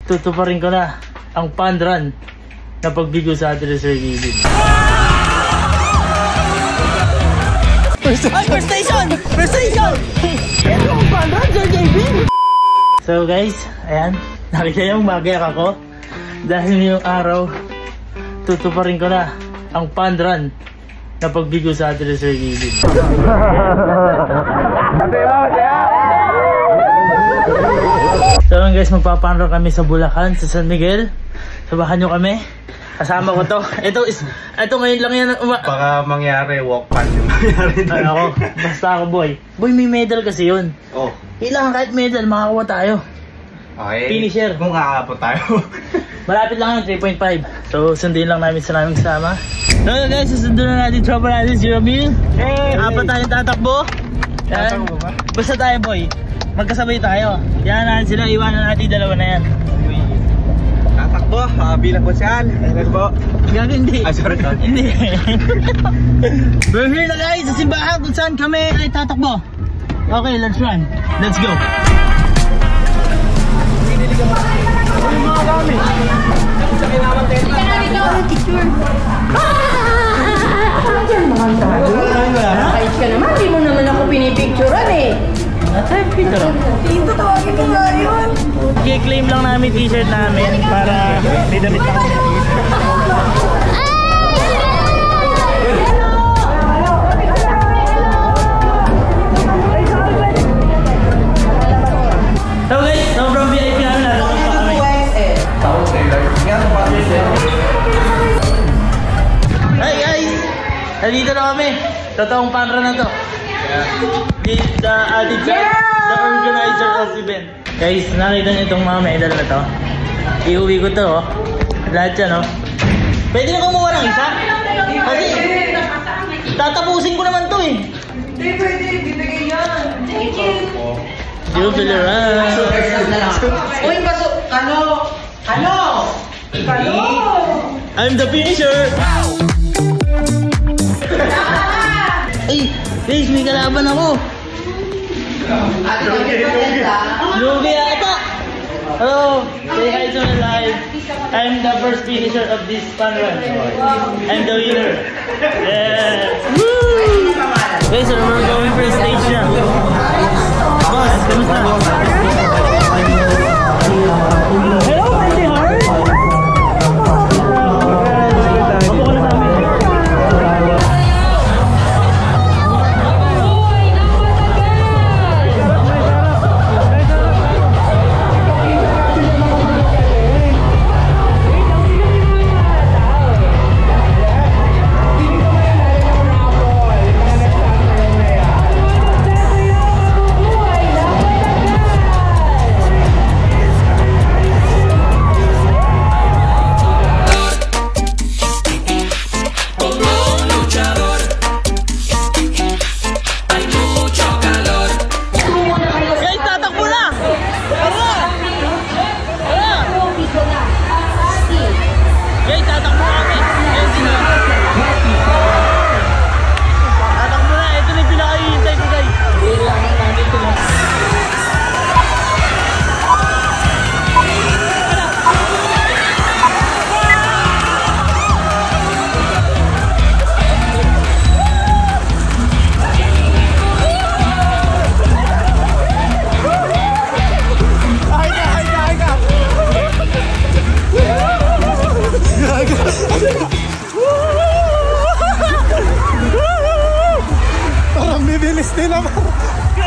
tutuparin ko na ang fun run na pagbigo sa atin ni Sir Gavin. First station! First station! Ito ang fun run, Sir Gavin! So guys, ayan, nakita yung magiyak ako. Dahil ngayong araw, tutuparin ko na ang fun run na pagbigo sa atin ni Sir Gavin. So guys, magpapanro kami sa Bulacan, sa San Miguel. Sabahan nyo kami. Kasama ko to. Ito ngayon lang yan. Baka mangyari, walk pan yung mangyari na. Ako, basta ako boy. Boy, may medal kasi yun. Oh. Kailangan kahit medal, makakuha tayo. Okay. Finisher. Kung kakapot tayo. Malapit lang yun, 3.5. So, sundin lang namin sa naming kasama. So guys, susundin na natin tropa natin si Ramil. Hey! Apat tayong tatakbo. Yan. Basta tayo boy. Magkasabay tayo. Yan natin sila, iwanan natin dalawa na yan. Tatakbo, bilang ko siyan. Ayun po. Gago hindi. Ah, sorry. Hindi. We're here na guys sa simbahan kung saan kami ay tatakbo. Okay, let's run. Let's go. Yung mga gamit. Sa kinaman tayo. Kahit ka naman, di mo naman ako pinipicturean eh. Nasa picture lang. Hindi tawagin ka nga yun. I-claim lang namin t-shirt namin para may damit na kami. So guys, sobrang VIP namin natin pa kami. Hi guys! Nandito na kami. Totoong panra na to. The organizer of the event. Guys, nakita niyo itong mga medal na to. Iuwi ko to, oh. Lahat yan, oh. Pwede na kumuha ng isa? Kasi, tatapusin ko naman to, eh. Hindi pwede, bibigay yan. Thank you. You feel around. Uy, paso, ano? I'm the finisher! Ay, guys, may kalaban ako. Lugi ata! Hello! Say hi to my live. I'm the first finisher of this fun run. I'm the winner. Yeah! Woo! Guys, so we're going for stage na. Boss, kamusta? Hello, Andy Hart!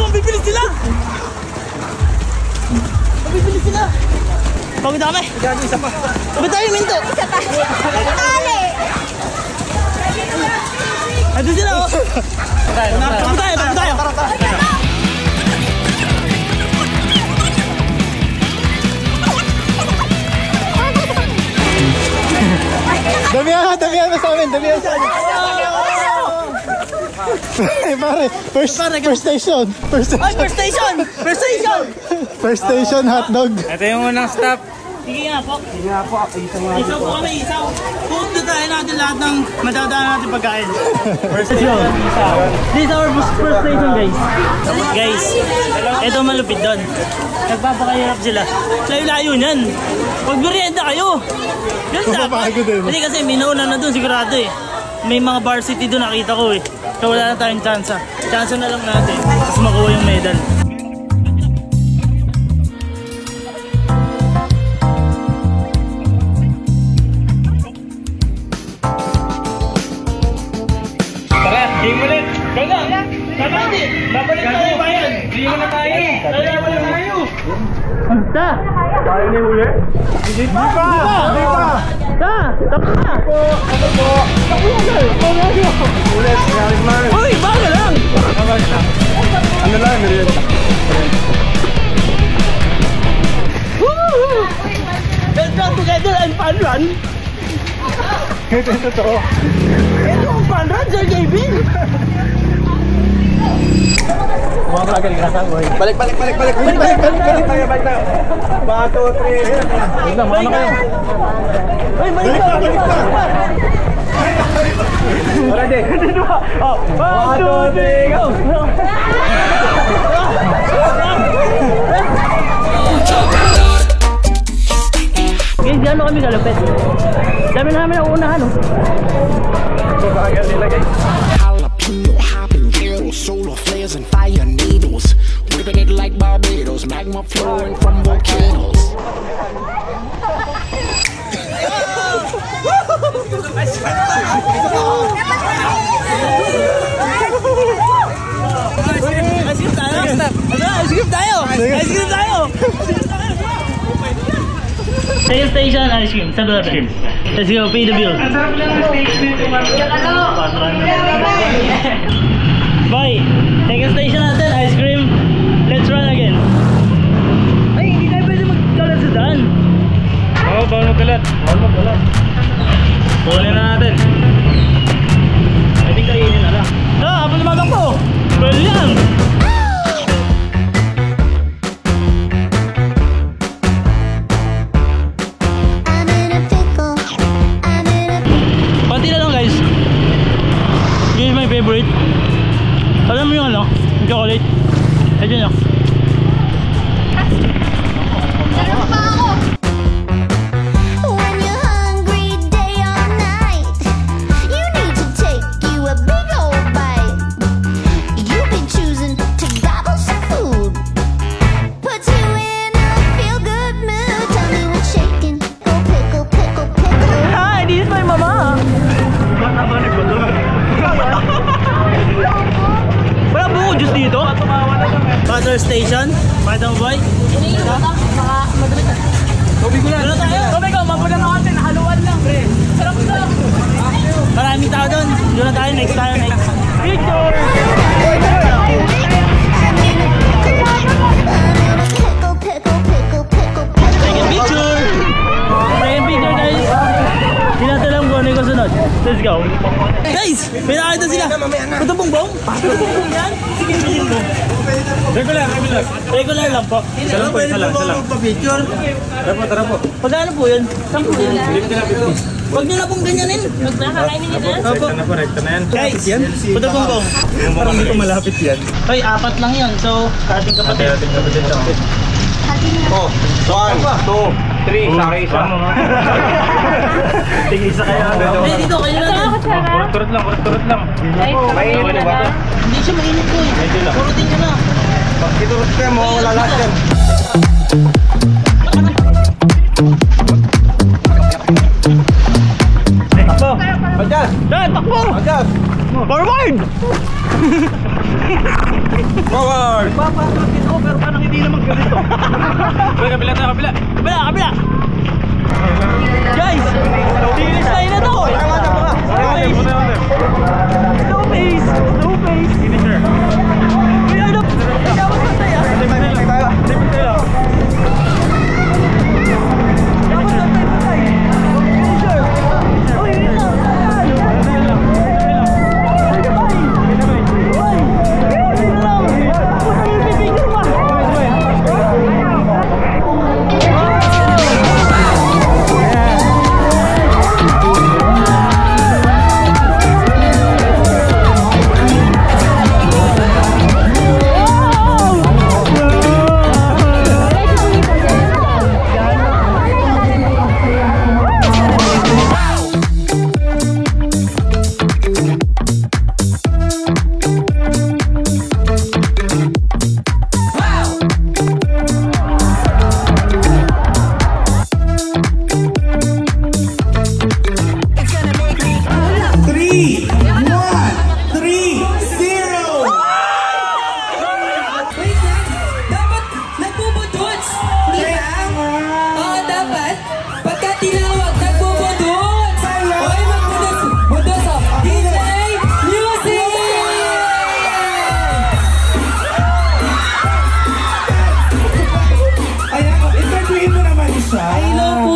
Mabuko na sa amin. Pagod na kami. Gago, isa pa. Ba't tayo minto? Isa pa. Ali! Ito sila, oh. Pagod tayo. Damihan mo sa amin. Hey, pare, first station. First station, hotdog. Ito yung unang stop. Sige nga po. Sige nga po, isaw nga Isaw po kami, isaw. Punta tayo natin lahat ng madadaan natin pagkain. First station. This is our first station, guys. Guys, ito malupit doon. Nagpapakahirap sila. Layo-layo niyan. Pag-merienda kayo. Yan dapat. Hindi kasi minauna na doon sigurado eh. May mga varsity doon nakita ko eh. So wala na tayong chance. Chance na lang natin. Tapos makuha yung medal. Tara, game ulit. Teka! Kapatid! Babalik na tayo bayan! Hindi mo na tayo. Babalik na tayo! Ta! Tayo na huli? Hindi pa. Hindi pa. Ta! Tapos na! Ano po? Ulit, galing man. Uy! Bago lang! Ano lang, merienda. Woo! Let's go together and fun run! Ito yung totoo. Ito ang fun run, Sir Gavin! Balik tayo. Balik tayo. 1, 2, 3. Balik na! Uy! Balik na! Ready? Oh! 1, 2, 3, go! Guys, gano'n kami kalupit? Dami namin ang unahan, oh. Bagal nila, guys. Jalapeno, habanero, solar flares and fire needles. Whipping it like Barbados, magma flowing from volcanoes. Ice cream tayo! Sa'yo station, ice cream. Sa ice cream. Let's go, pay the bill. Bye! Second station natin, ice cream. Let's run again. Ay, hindi tayo pwede magkalat sa daan. Oo, bawal magkalat. Kunin na natin. I think kainin na lang. Habang lumagang po! Well yan! Pati na lang guys. This is my favorite. Alam mo yung ano? Yung chocolate. Ito nyo. When you're hungry day or night, you need to take you a big old bite. You've been choosing to gobble some food, puts you in a feel-good mood. Tell me what's shaking. Go pickle, pickle, pickle. Hi, this is my mama. Wala buko juice dito? Butter station? Madam boy? Tubig ko lang. Tubig ko, mapunan ako natin. Haluan lang, pre. Sarap na. Maraming tao doon. Doon na tayo, next tayo, next. Picture! Pickle, pickle, pickle, pickle, pickle. Take a picture! Take a picture, guys. Hindi natin alam kung ano yung kasunod. Let's go. Guys, may nakita sila. Ito bongbong? Ito bongbong yan? Sige, sige mo. Regular. Regular lang po. Isa lang. Tara po. Pagkano po yun? Saan po yun? Huwag nyo na pong ganyanin. Nakakainin nyo na. Opo. Rekta na yan. Guys, ito bongbong. Parang hindi ko malapit yan. Hoy, 4 lang yun. So, ating kapatid. Oh, 1, 2, 3, sa akin isa. Tig-isa kayo. Eh, dito kayo na. Kurot lang. Mainit ba? Hindi siya mainit ko eh. Medyo lang. Purutin nyo na. Pag iturot ka mo, wala lahat yan. Takbo. Adjust! Takbo. Adjust! Forward! Forward! Papasok dito pero parang hindi naman ganito. Kabila. Kabila. Guys! Tinis tayo na to! Slow pace! Finisher. Uy, ano? Dapat pantay ah! Dapat tayo. Pantay! Finisher! Uy, yun lang!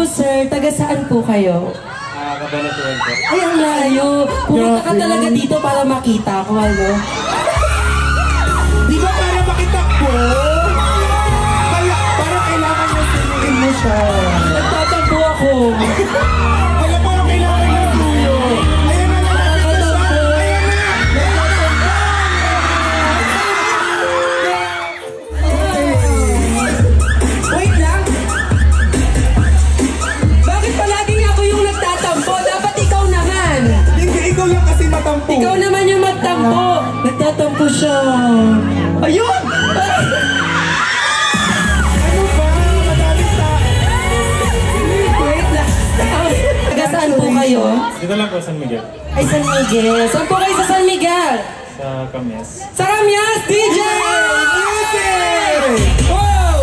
sir, taga saan po kayo? Kabanatuan po. Ay, ang layo. Pumunta ka talaga dito para makita ko, ano? Di ba para makitakbo? Kaya, para kailangan mo sinuin mo siya. Nagtatampo ako. Kaya para kailangan mo tuyo. Ayan na, lalapit na siya. Ayan na! Wait lang. Bakit palaging ako yung nagtatampo? Dapat ikaw naman. Hindi, ikaw lang kasi matampo. Ikaw naman yung magtampo. Nagtatampo siya. Ayun! Ano ba? Madaming tao. Wait lang. Taga saan po kayo? Dito lang po, San Miguel. Ay, San Miguel. Saan po kayo sa San Miguel? Sa Cames. Sa Ramyas, DJ! Music! Wow!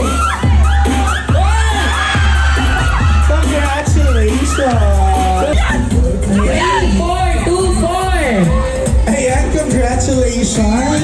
Congratulations! 3, 4, 2, 4. Ayan, congratulations!